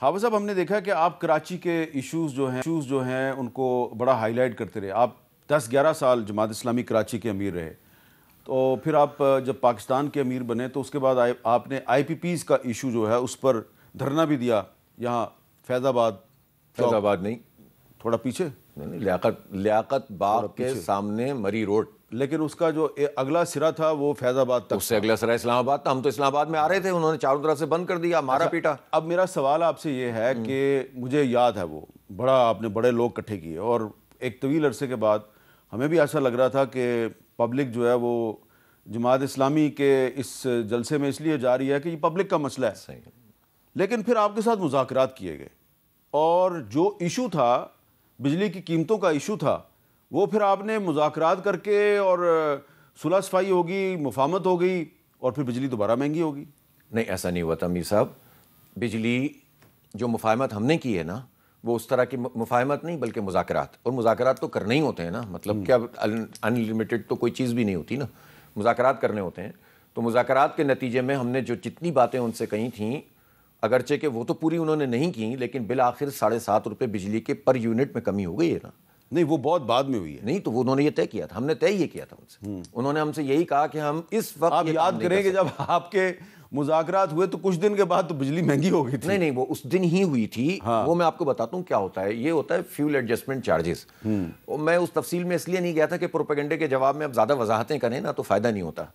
حافظ صاحب، ہم نے دیکھا کہ آپ کراچی کے ایشوز جو ہیں ان کو بڑا ہائی لائٹ کرتے رہے. آپ 10-11 سال جماعت اسلامی کراچی کے امیر رہے. تو پھر آپ جب پاکستان کے امیر بنے تو اس کے بعد آپ نے آئی پی پیز کا ایشو جو ہے اس پر دھرنا بھی دیا. یہاں فیض آباد نہیں، تھوڑا پیچھے لیاقت باغ کے سامنے مری روڈ. لیکن اس کا جو اگلا سرا تھا وہ فیض آباد تک. اس سے اگلا سرا اسلام آباد تھا. ہم تو اسلام آباد میں آ رہے تھے, انہوں نے چاروں طرف سے بند کر دیا, مارا پیٹا. اب میرا سوال آپ سے یہ ہے کہ مجھے یاد ہے وہ آپ نے بڑے لوگ اکٹھے کیے, اور ایک طویل عرصے کے بعد ہمیں بھی ایسا لگ رہا تھا کہ پبلک جو ہے وہ جماعت اسلامی کے اس جلسے میں اس لیے جا رہی ہے کہ یہ پبلک کا مسئلہ ہے. صحیح. لیکن پھر آپ کے ساتھ مذاکرات کیے گئے, اور جو ایشو تھا بجلی کی قیمتوں کا ایشو تھا, وہ پھر آپ نے مذاکرات کر کے اور صلح صفائی ہوگی, مفاہمت ہو گئی, اور پھر بجلی دوبارہ مہنگی ہوگی. نہیں, ایسا نہیں ہوا تھا امیر صاحب. بجلی جو مفاہمت ہم نے کی ہے نا, وہ اس طرح کی مفاہمت نہیں بلکہ مذاکرات, اور مذاکرات تو کرنے ہی ہوتے ہیں نا. مطلب کیا ان لمیٹڈ تو کوئی چیز بھی نہیں ہوتی نا, مذاکرات کرنے ہوتے ہیں. تو مذاکرات کے نتیجے میں ہم نے جو جتنی باتیں ان سے کہی تھیں, اگرچہ کہ وہ تو پوری انہوں نے نہیں کی, لیکن بالآخر 7.5 روپے بجلی کے پر یونٹ میں کمی ہو گئی ہے نا. نہیں, وہ بہت بعد میں ہوئی ہے. نہیں, تو وہ انہوں نے یہ طے کیا تھا, ہم نے طے یہ کیا تھا ان سے. انہوں نے ہم سے یہی کہا کہ ہم اس وقت, آپ یاد کریں کہ جب آپ کے مذاکرات ہوئے تو کچھ دن کے بعد تو بجلی مہنگی ہو گئی تھی. نہیں, وہ اس دن ہی ہوئی تھی. وہ میں آپ کو بتاتا ہوں کیا ہوتا ہے. یہ ہوتا ہے فیول ایڈجسٹمنٹ چارجز. میں اس تفصیل میں اس لیے نہیں گیا تھا کہ پروپیگنڈے کے جواب میں اب زیادہ وضاحتیں کریں نا تو فائدہ نہیں ہوتا.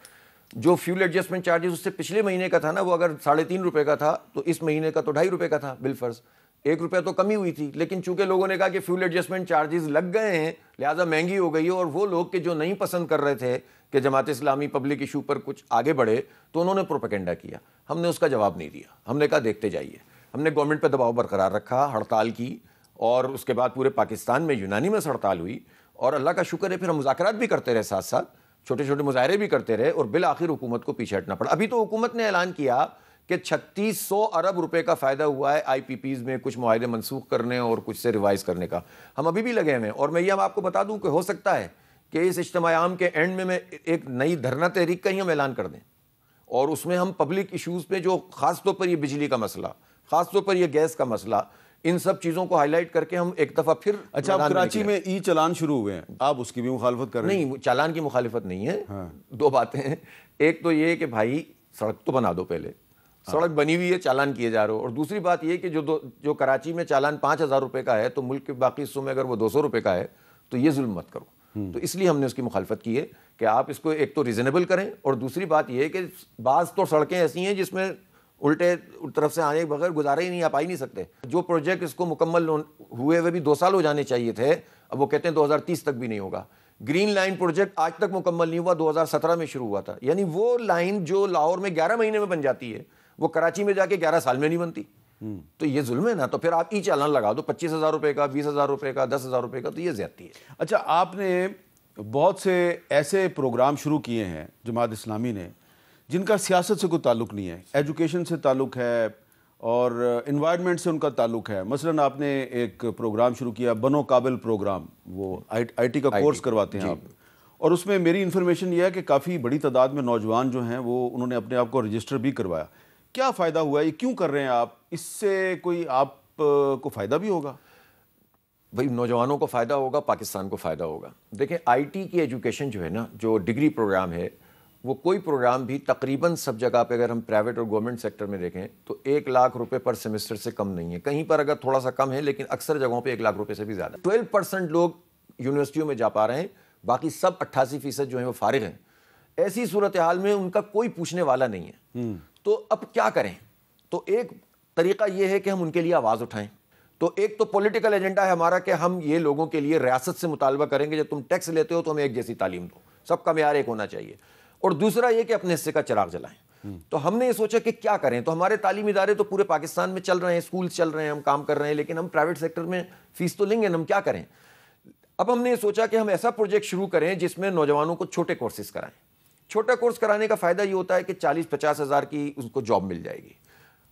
جو فیول ایڈجسٹمنٹ چارجز اس سے پچھلے مہینے کا تھا نا, وہ اگر 3.5 روپے کا تھا تو اس مہینے کا تو 2.5 روپے کا تھا بالفرض. 1 روپیہ تو کمی ہوئی تھی, لیکن چونکہ لوگوں نے کہا کہ فیول ایڈجسٹمنٹ چارجز لگ گئے ہیں لہٰذا مہنگی ہو گئی ہے, اور وہ لوگ کہ جو نہیں پسند کر رہے تھے کہ جماعت اسلامی پبلک ایشو پر کچھ آگے بڑھے, تو انہوں نے پروپیگنڈا کیا. ہم نے اس کا جواب نہیں دیا. ہم نے کہا دیکھتے جائیے. ہم نے گورنمنٹ پہ دباؤ برقرار رکھا, ہڑتال کی, اور اس کے بعد پورے پاکستان میں یونانیمس ہڑتال ہوئی, اور اللہ کا شکر ہے پھر ہم مذاکرات بھی کرتے رہے, ساتھ ساتھ چھوٹے چھوٹے مظاہرے بھی کرتے رہے, اور بالآخر حکومت کو پیچھے ہٹنا پڑا. ابھی تو حکومت نے اعلان کیا کہ 3600 ارب روپے کا فائدہ ہوا ہے آئی پی پیز میں, کچھ معاہدے منسوخ کرنے اور کچھ سے ریوائز کرنے کا. ہم ابھی بھی لگے ہوئے ہیں, اور میں یہ آپ کو بتا دوں کہ ہو سکتا ہے کہ اس اجتماع عام کے اینڈ میں ایک نئی دھرنا تحریک کا ہی ہم اعلان کر دیں, اور اس میں ہم پبلک ایشوز پہ جو خاص طور پر یہ بجلی کا مسئلہ, خاص طور پر یہ گیس کا مسئلہ, ان سب چیزوں کو ہائی لائٹ کر کے ہم ایک دفعہ پھر. اچھا, اب کراچی میں ای چالان شروع ہوئے ہیں, آپ اس کی بھی مخالفت کر رہے ہیں؟ نہیں, چالان کی مخالفت نہیں ہے. 2 باتیں ہیں. ایک تو یہ کہ بھائی سڑک تو بنا دو, پہلے سڑک بنی ہوئی ہے, چالان کیے جا رہے ہو. اور دوسری بات یہ کہ جو کراچی میں چالان 5000 روپے کا ہے, تو ملک کے باقی حصوں میں اگر وہ 200 روپے کا ہے تو یہ ظلم مت کرو. تو اس لیے ہم نے اس کی مخالفت کی ہے کہ آپ اس کو ایک تو ریزنیبل کریں, اور دوسری بات یہ کہ بعض تو سڑکیں ایسی ہیں جس میں الٹے طرف سے آنے کے بغیر گزارے ہی نہیں, آپ آ ہی نہیں سکتے. جو پروجیکٹ اس کو مکمل ہوئے ہوئے بھی 2 سال ہو جانے چاہیے تھے, اب وہ کہتے ہیں 2030 تک بھی نہیں ہوگا. گرین لائن پروجیکٹ آج تک مکمل نہیں ہوا, 2017 میں شروع ہوا تھا. یعنی وہ لائن جو لاہور میں 11 مہینے میں بن جاتی ہے, وہ کراچی میں جا کے 11 سال میں نہیں بنتی. تو یہ ظلم ہے نا. تو پھر آپ ای چالان لگا دو 25,000 روپے کا, 20,000 روپے کا, 10,000 روپے کا, تو یہ زیادتی ہے. اچھا, آپ نے بہت سے ایسے پروگرام شروع کیے ہیں جماعت اسلامی نے جن کا سیاست سے کوئی تعلق نہیں ہے, ایجوکیشن سے تعلق ہے اور انوائرمنٹ سے ان کا تعلق ہے. مثلا آپ نے ایک پروگرام شروع کیا, بنو قابل پروگرام, وہ آئی ٹی کا کورس کرواتے ہیں آپ, اور اس میں میری انفارمیشن یہ ہے کہ کافی بڑی تعداد میں نوجوان جو ہیں وہ انہوں نے اپنے آپ کو رجسٹر بھی کروایا. کیا فائدہ ہوا ہے, یہ کیوں کر رہے ہیں آپ؟ اس سے کوئی آپ کو فائدہ بھی ہوگا؟ بھائی نوجوانوں کو فائدہ ہوگا, پاکستان کو فائدہ ہوگا. دیکھیں آئی ٹی کی ایجوکیشن جو ہے نا, جو ڈگری پروگرام ہے, وہ کوئی پروگرام بھی تقریباً سب جگہ پہ اگر ہم پرائیویٹ اور گورنمنٹ سیکٹر میں دیکھیں تو 1 لاکھ روپے پر سیمسٹر سے کم نہیں ہے. کہیں پر اگر تھوڑا سا کم ہے, لیکن اکثر جگہوں پہ 1 لاکھ روپے سے بھی زیادہ. 12% لوگ یونیورسٹیوں میں جا پا رہے ہیں, باقی سب 88% جو ہیں وہ فارغ ہیں. ایسی صورتحال میں ان کا کوئی پوچھنے والا نہیں ہے. تو اب کیا کریں؟ تو ایک طریقہ یہ ہے کہ ہم ان کے لیے آواز اٹھائیں. تو ایک تو پولیٹیکل ایجنڈا ہے ہمارا کہ ہم یہ لوگوں کے لیے ریاست سے مطالبہ کریں گے, جب تم ٹیکس لیتے ہو تو ہمیں ایک جیسی تعلیم دو, سب کا معیار ایک ہونا چاہیے. اور دوسرا یہ کہ اپنے حصے کا چراغ جلائیں. تو ہم نے یہ سوچا کہ کیا کریں. تو ہمارے تعلیمی ادارے تو پورے پاکستان میں چل رہے ہیں, اسکول چل رہے ہیں, ہم کام کر رہے ہیں, لیکن ہم پرائیویٹ سیکٹر میں فیس تو لیں گے, ہم کیا کریں. اب ہم نے یہ سوچا کہ ہم ایسا پروجیکٹ شروع کریں جس میں نوجوانوں کو چھوٹے کورسز کرائیں. چھوٹا کورس کرانے کا فائدہ یہ ہوتا ہے کہ 40-50 ہزار کی اس کو جاب مل جائے گی,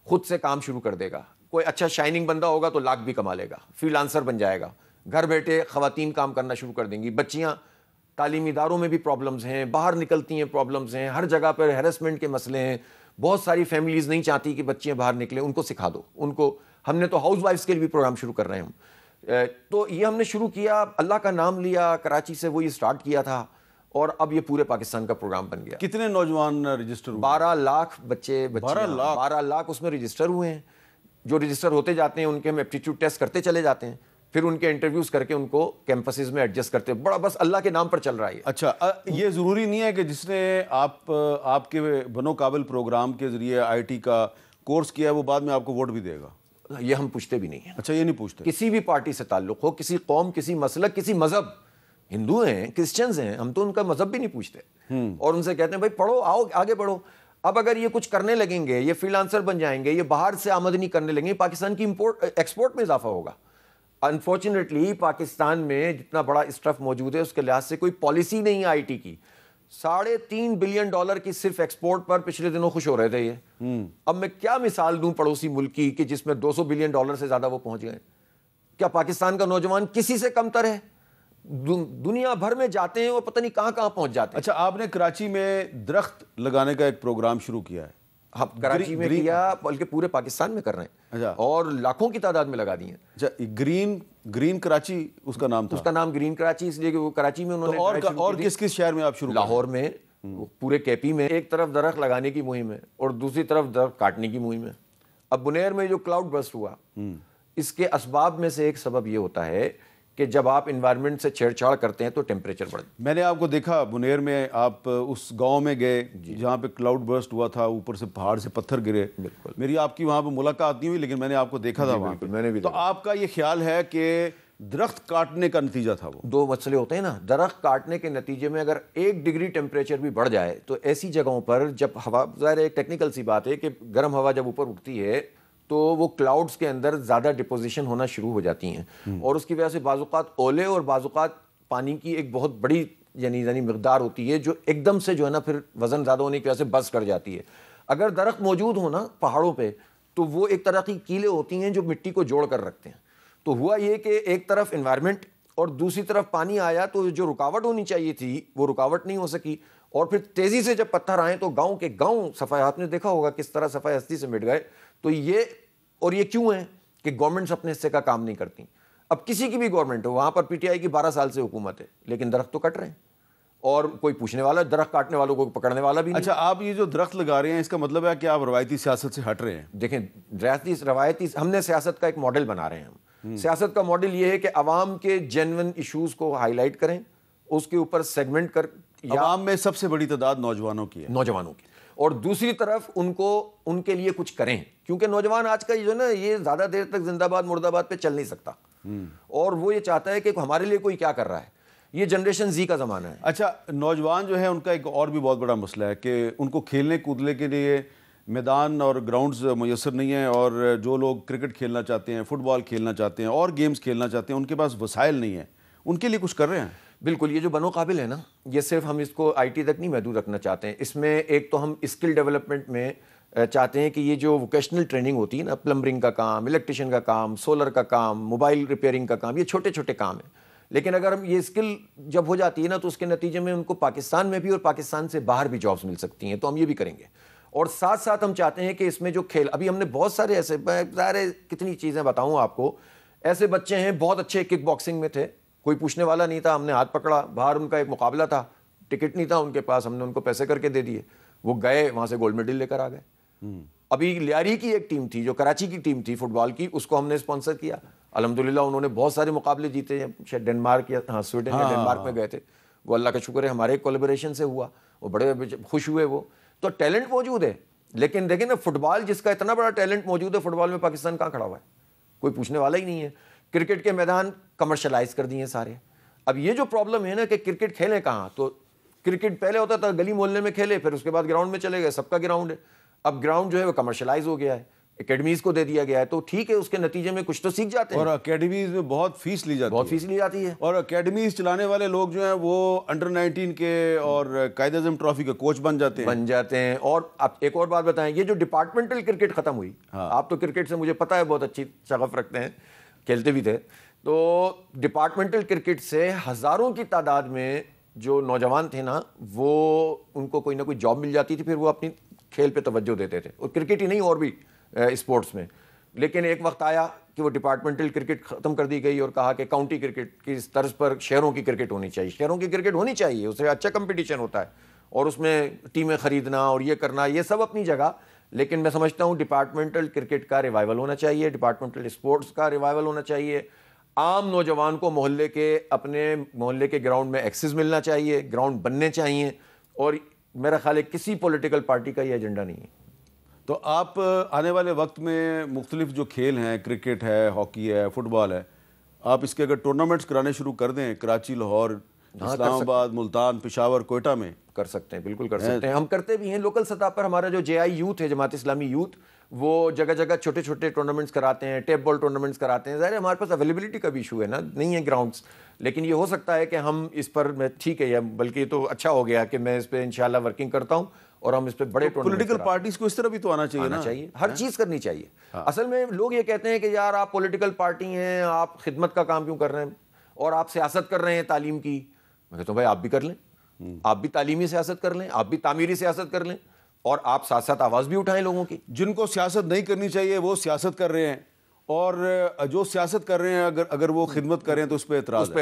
خود سے کام شروع کر دے گا. کوئی اچھا شائننگ بندہ ہوگا تو لاکھ بھی کما لے گا, فری لانسر بن جائے گا. گھر بیٹھے خواتین کام کرنا شروع کر دیں گی. بچیاں تعلیمی اداروں میں بھی پرابلمز ہیں, باہر نکلتی ہیں پرابلمز ہیں, ہر جگہ پر ہیرسمنٹ کے مسئلے ہیں. بہت ساری فیملیز نہیں چاہتی کہ بچیاں باہر نکلیں, ان کو سکھا دو, ان کو ہم نے تو ہاؤس وائفس کے لیے بھی پروگرام شروع کر رہے ہیں ہم. تو یہ ہم نے شروع کیا, اللہ کا نام لیا, کراچی سے وہ یہ سٹارٹ کیا تھا, اور اب یہ پورے پاکستان کا پروگرام بن گیا. کتنے نوجوان رجسٹر ہوئے؟ 12 لاکھ بچے 12 لاکھ اس میں رجسٹر ہوئے ہیں. جو رجسٹر ہوتے جاتے ہیں ان کے ہم ایپٹیٹیوڈ ٹیسٹ کرتے چلے جاتے ہیں, پھر ان کے انٹرویوز کر کے ان کو کیمپسز میں ایڈجسٹ کرتے. بڑا بس اللہ کے نام پر چل رہا ہے. اچھا, یہ ضروری نہیں ہے کہ جس نے آپ کے بنو قابل پروگرام کے ذریعے آئی ٹی کا کورس کیا ہے وہ بعد میں آپ کو ووٹ بھی دے گا؟ یہ ہم پوچھتے بھی نہیں ہیں. اچھا, یہ نہیں پوچھتے. کسی بھی پارٹی سے تعلق ہو, کسی قوم, کسی مسلک, کسی مذہب, ہندو ہیں, کرسچنز ہیں, ہم تو ان کا مذہب بھی نہیں پوچھتے, اور ان سے کہتے ہیں بھائی پڑھو, آؤ آگے بڑھو. اب اگر یہ کچھ کرنے لگیں گے, یہ فری لانسر بن جائیں گے, یہ باہر سے آمدنی کرنے لگیں گے, پاکستان کی ایکسپورٹ میں اضافہ ہوگا. انفارچونیٹلی پاکستان میں جتنا بڑا اسٹف موجود ہے اس کے لحاظ سے کوئی پالیسی نہیں ہے آئی ٹی کی. $3.5 بلین کی صرف ایکسپورٹ پر پچھلے دنوں خوش ہو رہے تھے یہ. اب میں کیا مثال دوں پڑوسی ملک کی کہ جس میں $200 بلین سے زیادہ وہ پہنچ گئے. کیا پاکستان کا نوجوان کسی سے کمتر ہے؟ دنیا بھر میں جاتے ہیں اور پتہ نہیں کہاں کہاں پہنچ جاتے ہیں. اچھا, آپ نے کراچی میں درخت لگانے کا ایک پروگرام شروع کیا ہے؟ ہم کراچی میں کیا, بلکہ پورے پاکستان میں کر رہے ہیں, اور لاکھوں کی تعداد میں لگا دی ہیں. اچھا, گرین کراچی اس کا نام تھا؟ اس کا نام گرین کراچی اس لیے کہ وہ کراچی میں انہوں نے. اور کس کس شہر میں آپ شروع؟ لاہور میں, پورے کے پی میں. ایک طرف درخت لگانے کی مہم ہے اور دوسری طرف درخت کاٹنے کی مہم ہے. اب بنیر میں جو کلاؤڈ برسٹ ہوا, اس کے اسباب میں سے ایک سبب یہ ہوتا ہے کہ جب آپ انوائرمنٹ سے چھیڑ چھاڑ کرتے ہیں تو ٹیمپریچر بڑھتا ہے. میں نے آپ کو دیکھا بنیر میں, آپ اس گاؤں میں گئے جہاں پہ کلاؤڈ برسٹ ہوا تھا, اوپر سے پہاڑ سے پتھر گرے. میری آپ کی وہاں پہ ملاقات نہیں ہوئی, لیکن میں نے آپ کو دیکھا تھا وہاں پہ. تو آپ کا یہ خیال ہے کہ درخت کاٹنے کا نتیجہ تھا وہ؟ دو مسئلے ہوتے ہیں نا. درخت کاٹنے کے نتیجے میں اگر 1 ڈگری ٹیمپریچر بھی بڑھ جائے تو ایسی جگہوں پر جب ہوا, ظاہر ایک ٹیکنیکل سی بات ہے کہ گرم ہوا جب اوپر اٹھتی ہے تو وہ کلاؤڈز کے اندر زیادہ ڈپوزیشن ہونا شروع ہو جاتی ہیں, اور اس کی وجہ سے بعض اوقات اولے اور بعض اوقات پانی کی ایک بہت بڑی یعنی مقدار ہوتی ہے جو ایک دم سے جو ہے نا پھر وزن زیادہ ہونے کی وجہ سے بس کر جاتی ہے. اگر درخت موجود ہو نا پہاڑوں پہ تو وہ ایک طرح کی کیلیں ہوتی ہیں جو مٹی کو جوڑ کر رکھتے ہیں. تو ہوا یہ کہ ایک طرف انوائرمنٹ اور دوسری طرف پانی آیا تو جو رکاوٹ ہونی چاہیے تھی وہ رکاوٹ نہیں ہو سکی, اور پھر تیزی سے جب پتھر آئے تو گاؤں کے گاؤں صفائی, آپ نے دیکھا ہوگا کس طرح صفائی ہستی سے مٹ گئے. تو یہ کیوں ہے کہ گورنمنٹس اپنے حصے کا کام نہیں کرتی. اب کسی کی بھی گورنمنٹ ہو, وہاں پر پی ٹی آئی کی 12 سال سے حکومت ہے, لیکن درخت تو کٹ رہے ہیں, اور کوئی پوچھنے والا, درخت کاٹنے والوں کو پکڑنے والا بھی نہیں. اچھا, آپ یہ جو درخت لگا رہے ہیں اس کا مطلب ہے کہ آپ روایتی سیاست سے ہٹ رہے ہیں؟ دیکھیں, روایتی ہم نے سیاست کا ایک ماڈل بنا رہے ہیں. ہم سیاست کا ماڈل یہ ہے کہ عوام کے جینون ایشوز کو ہائی لائٹ کریں, اس کے اوپر سیگمنٹ کر. عوام میں سب سے بڑی تعداد نوجوانوں کی ہے. نوجوانوں کی, اور دوسری طرف ان کے لیے کچھ کریں, کیونکہ نوجوان آج کا جو ہے نا یہ زیادہ دیر تک زندہ باد مرد آباد پہ چل نہیں سکتا, اور وہ یہ چاہتا ہے کہ ہمارے لیے کوئی کیا کر رہا ہے. یہ جنریشن زی کا زمانہ ہے. اچھا, نوجوان جو ہے ان کا ایک اور بھی بہت بڑا مسئلہ ہے کہ ان کو کھیلنے کودنے کے لیے میدان اور گراؤنڈز میسر نہیں ہیں, اور جو لوگ کرکٹ کھیلنا چاہتے ہیں, فٹ بال کھیلنا چاہتے ہیں, اور گیمز کھیلنا چاہتے ہیں, ان کے پاس وسائل نہیں ہیں. ان کے لیے کچھ کر رہے ہیں؟ بالکل. یہ جو بنو قابل ہے نا, یہ صرف ہم اس کو آئی ٹی تک نہیں محدود رکھنا چاہتے ہیں. اس میں ایک تو ہم اسکل ڈیولپمنٹ میں چاہتے ہیں کہ یہ جو ووکیشنل ٹریننگ ہوتی ہے نا, پلمبرنگ کا کام, الیکٹریشین کا کام, سولر کا کام, موبائل ریپیئرنگ کا کام, یہ چھوٹے چھوٹے کام ہیں, لیکن اگر ہم یہ اسکل جب ہو جاتی ہے نا تو اس کے نتیجے میں ان کو پاکستان میں بھی اور پاکستان سے باہر بھی جابس مل سکتی ہیں. تو ہم یہ بھی کریں گے, اور ساتھ ساتھ ہم چاہتے ہیں کہ اس میں جو کھیل, ابھی ہم نے بہت سارے ایسے, ظاہر ہے کتنی چیزیں بتاؤں آپ کو, ایسے بچے ہیں بہت اچھے کک باکسنگ میں تھے, کوئی پوچھنے والا نہیں تھا, ہم نے ہاتھ پکڑا, باہر ان کا ایک مقابلہ تھا, ٹکٹ نہیں تھا ان کے پاس, ہم نے ان کو پیسے کر کے دے دیے, وہ گئے وہاں سے گولڈ میڈل لے کر آ گئے. ابھی لیاری کی ایک ٹیم تھی جو کراچی کی ٹیم تھی فٹ بال کی, اس کو ہم نے اسپانسر کیا, الحمدللہ انہوں نے بہت سارے مقابلے جیتے, شاید ڈنمارک یا سویڈن یا ڈنمارک میں گئے تھے. وہ اللہ کا شکر ہے ہمارے کولیبریشن سے ہوا, وہ بڑے خوش ہوئے. وہ تو ٹیلنٹ موجود ہے, لیکن دیکھیں نا فٹ بال جس کا اتنا بڑا ٹیلنٹ موجود ہے, فٹ بال میں پاکستان کہاں کھڑا ہوا ہے, کوئی پوچھنے والا ہی نہیں ہے. کرکٹ کے میدان کمرشلائز کر دیے سارے. اب یہ جو پرابلم ہے نا کہ کرکٹ کھیلیں کہاں, تو کرکٹ پہلے ہوتا تھا گلی محلے میں کھیلے, پھر اس کے بعد گراؤنڈ میں چلے گئے, سب کا گراؤنڈ ہے. اب گراؤنڈ جو ہے وہ کمرشلائز ہو گیا ہے, اکیڈمیز کو دے دیا گیا ہے, تو ٹھیک ہے اس کے نتیجے میں کچھ تو سیکھ جاتے ہیں. اور اکیڈمیز میں بہت فیس لی جاتی ہے. اور اکیڈمیز چلانے والے لوگ جو ہیں وہ انڈر 19 کے اور قائد اعظم ٹرافی کے کوچ بن جاتے ہیں. اور اب ایک اور بات بتائیں, یہ جو ڈپارٹمنٹل کرکٹ ختم ہوئی, آپ تو کرکٹ سے مجھے پتا ہے بہت اچھی شغف رکھتے ہیں, کھیلتے بھی تھے, تو ڈپارٹمنٹل کرکٹ سے ہزاروں کی تعداد میں جو نوجوان تھے نا, وہ ان کو کوئی نہ کوئی جاب مل جاتی تھی, پھر وہ اپنی کھیل پہ توجہ دیتے تھے, اور کرکٹ ہی نہیں اور بھی اسپورٹس میں. لیکن ایک وقت آیا کہ وہ ڈپارٹمنٹل کرکٹ ختم کر دی گئی اور کہا کہ کاؤنٹی کرکٹ کی طرز پر شہروں کی کرکٹ ہونی چاہیے. شہروں کی کرکٹ ہونی چاہیے, اس سے اچھا کمپٹیشن ہوتا ہے اور اس میں ٹیمیں خریدنا اور یہ کرنا, یہ سب اپنی جگہ. لیکن میں سمجھتا ہوں ڈپارٹمنٹل کرکٹ کا ریوائول ہونا چاہیے, ڈپارٹمنٹل اسپورٹس کا ریوائول ہونا چاہیے. عام نوجوان کو محلے کے اپنے محلے کے گراؤنڈ میں ایکسس ملنا چاہیے, گراؤنڈ بننے چاہیے, اور میرا خیال ہے کسی پولیٹیکل پارٹی کا یہ ایجنڈا نہیں ہے. تو آپ آنے والے وقت میں مختلف جو کھیل ہیں, کرکٹ ہے, ہاکی ہے, فٹ بال ہے, آپ اس کے اگر ٹورنامنٹس کرانے شروع کر دیں کراچی, لاہور, اسلام آباد, ملتان, پشاور, کوئٹہ میں, کر سکتے ہیں, بالکل کر سکتے ہیں. ہم کرتے بھی ہیں لوکل سطح پر. ہمارا جو جے آئی یوتھ ہے, جماعت اسلامی یوتھ, وہ جگہ جگہ چھوٹے چھوٹے ٹورنامنٹس کراتے ہیں, ٹیپ بال ٹورنامنٹس کراتے ہیں. ظاہر ہے ہمارے پاس اویلیبلٹی کا بھی ایشو ہے نا, نہیں ہے گراؤنڈس, لیکن یہ ہو سکتا ہے کہ ہم اس پر, میں ٹھیک ہے, بلکہ یہ تو اچھا ہو گیا کہ میں اس پہ انشاءاللہ ورکنگ کرتا ہوں اور ہم اس پہ بڑے پولیٹیکل پارٹیز کو اس طرح بھی تو آنا چاہیے نا, چاہیے, ہر چیز کرنی چاہیے. اصل میں لوگ یہ کہتے ہیں کہ یار آپ پولیٹیکل پارٹی ہیں, آپ خدمت کا کام کیوں کر رہے ہیں, اور آپ سیاست کر رہے ہیں تعلیم کی. میں کہتا ہوں بھائی آپ بھی کر لیں, آپ بھی تعلیمی سیاست کر لیں, آپ بھی تعمیری سیاست کر لیں, اور آپ ساتھ ساتھ آواز بھی اٹھائیں لوگوں کی. جن کو سیاست نہیں کرنی چاہیے وہ سیاست کر رہے ہیں, اور جو سیاست کر رہے ہیں اگر وہ خدمت کریں تو اس پہ اعتراض ہے.